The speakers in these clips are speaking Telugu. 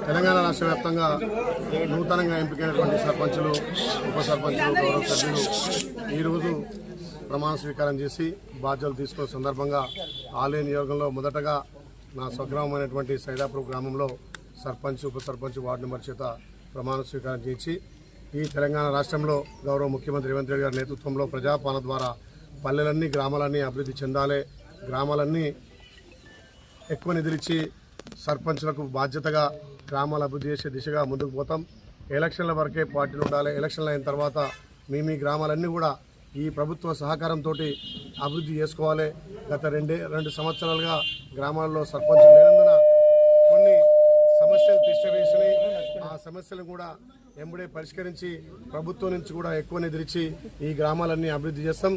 తెలంగాణ రాష్ట్ర వ్యాప్తంగా నూతనంగా ఎంపికైనటువంటి సర్పంచులు, ఉప సర్పంచులు, గౌరవ సభ్యులు ఈరోజు ప్రమాణ స్వీకారం చేసి బాధ్యతలు తీసుకున్న సందర్భంగా ఆలయ నియోజకంలో మొదటగా నా స్వగ్రామమైనటువంటి సైదాపూర్ గ్రామంలో సర్పంచ్, ఉప సర్పంచ్, వార్డు మెంబర్ చేత ప్రమాణ స్వీకారం చేసి ఈ తెలంగాణ రాష్ట్రంలో గౌరవ ముఖ్యమంత్రి రేవంత్ రెడ్డి గారి నేతృత్వంలో ప్రజాపాలన ద్వారా పల్లెలన్నీ, గ్రామాలన్నీ అభివృద్ధి చెందాలి, గ్రామాలన్నీ ఎక్కువ నిధులిచ్చి సర్పంచ్లకు బాధ్యతగా గ్రామాల అభివృద్ధి చేసే దిశగా ముందుకు పోతాం. ఎలక్షన్ల వరకే పార్టీలు ఉండాలి. ఎలక్షన్లు అయిన తర్వాత మీ గ్రామాలన్నీ కూడా ఈ ప్రభుత్వ సహకారంతో అభివృద్ధి చేసుకోవాలి. గత రెండు సంవత్సరాలుగా గ్రామాల్లో సర్పంచ్ లేనందున కొన్ని సమస్యలు తీసుకువేసినాయి. ఆ సమస్యలను కూడా ఎంబడే పరిష్కరించి ప్రభుత్వం నుంచి కూడా ఎక్కువ నిధులిచ్చి ఈ గ్రామాలన్నీ అభివృద్ధి చేస్తాం.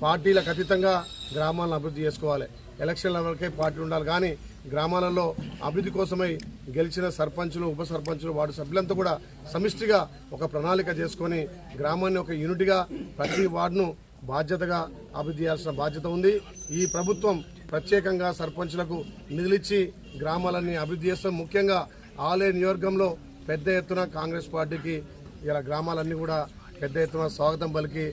పార్టీలకు అతీతంగా గ్రామాలను అభివృద్ధి చేసుకోవాలి. ఎలక్షన్ల వరకే పార్టీ ఉండాలి, కానీ గ్రామాలలో అభివృద్ధి కోసమై గెలిచిన సర్పంచులు, ఉప సర్పంచులు, వార్డు సభ్యులంతా కూడా సమిష్టిగా ఒక ప్రణాళిక చేసుకొని గ్రామాన్ని ఒక యూనిట్గా ప్రతి వార్డును బాధ్యతగా అభివృద్ధి చేయాల్సిన బాధ్యత ఉంది. ఈ ప్రభుత్వం ప్రత్యేకంగా సర్పంచులకు నిధులిచ్చి గ్రామాలన్నీ అభివృద్ధి చేస్తాం. ముఖ్యంగా ఆలయ నియోజకంలో పెద్ద ఎత్తున కాంగ్రెస్ పార్టీకి ఇలా గ్రామాలన్నీ కూడా పెద్ద ఎత్తున స్వాగతం పలికి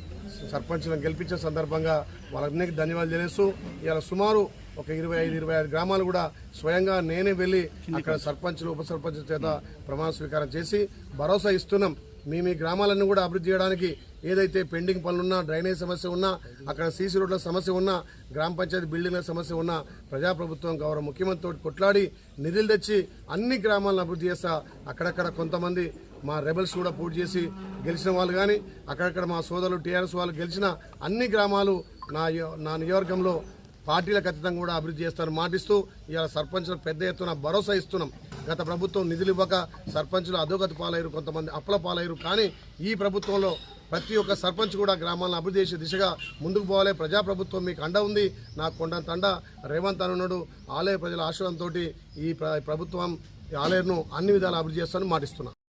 సర్పంచ్లను గెలిపించే సందర్భంగా వాళ్ళందరికీ ధన్యవాదాలు తెలియజేస్తూ ఇలా సుమారు ఒక 25-26 గ్రామాలు కూడా స్వయంగా నేనే వెళ్ళి అక్కడ సర్పంచులు, ఉప సర్పంచుల చేత ప్రమాణ స్వీకారం చేసి భరోసా ఇస్తున్నాం. మీ గ్రామాలన్నీ కూడా అభివృద్ధి చేయడానికి ఏదైతే పెండింగ్ పనులున్నా, డ్రైనేజ్ సమస్య ఉన్నా, అక్కడ సీసీ రోడ్ల సమస్య ఉన్నా, గ్రామ పంచాయతీ బిల్డింగ్ల సమస్య ఉన్నా ప్రజాప్రభుత్వం గౌరవ ముఖ్యమంత్రితో కొట్లాడి నిధులు తెచ్చి అన్ని గ్రామాలను అభివృద్ధి చేస్తా. అక్కడక్కడ కొంతమంది మా రెబల్స్ కూడా పూర్తి చేసి గెలిచిన వాళ్ళు, కానీ అక్కడక్కడ మా సోదరులు టీఆర్ఎస్ వాళ్ళు గెలిచిన అన్ని గ్రామాలు నా నియోజకంలో పార్టీలకు అతీతంగా కూడా అభివృద్ధి చేస్తారని మాటిస్తూ ఇవాళ సర్పంచులకు పెద్ద ఎత్తున భరోసా ఇస్తున్నాం. గత ప్రభుత్వం నిధులు ఇవ్వక సర్పంచులు అధోగతి పాలయ్యారు, కొంతమంది అప్పుల పాలయ్యారు. కానీ ఈ ప్రభుత్వంలో ప్రతి ఒక్క సర్పంచ్ కూడా గ్రామాలను అభివృద్ధి చేసే దిశగా ముందుకు పోవాలి. ప్రజాప్రభుత్వం మీకు అండ ఉంది. నాకు కొండంత అండ రేవంత్ అనున్నాడు. ఆలయ ప్రజల ఆశీర్వాదంతో ఈ ప్రభుత్వం ఆలయను అన్ని విధాలు అభివృద్ధి చేస్తానని మాటిస్తున్నాను.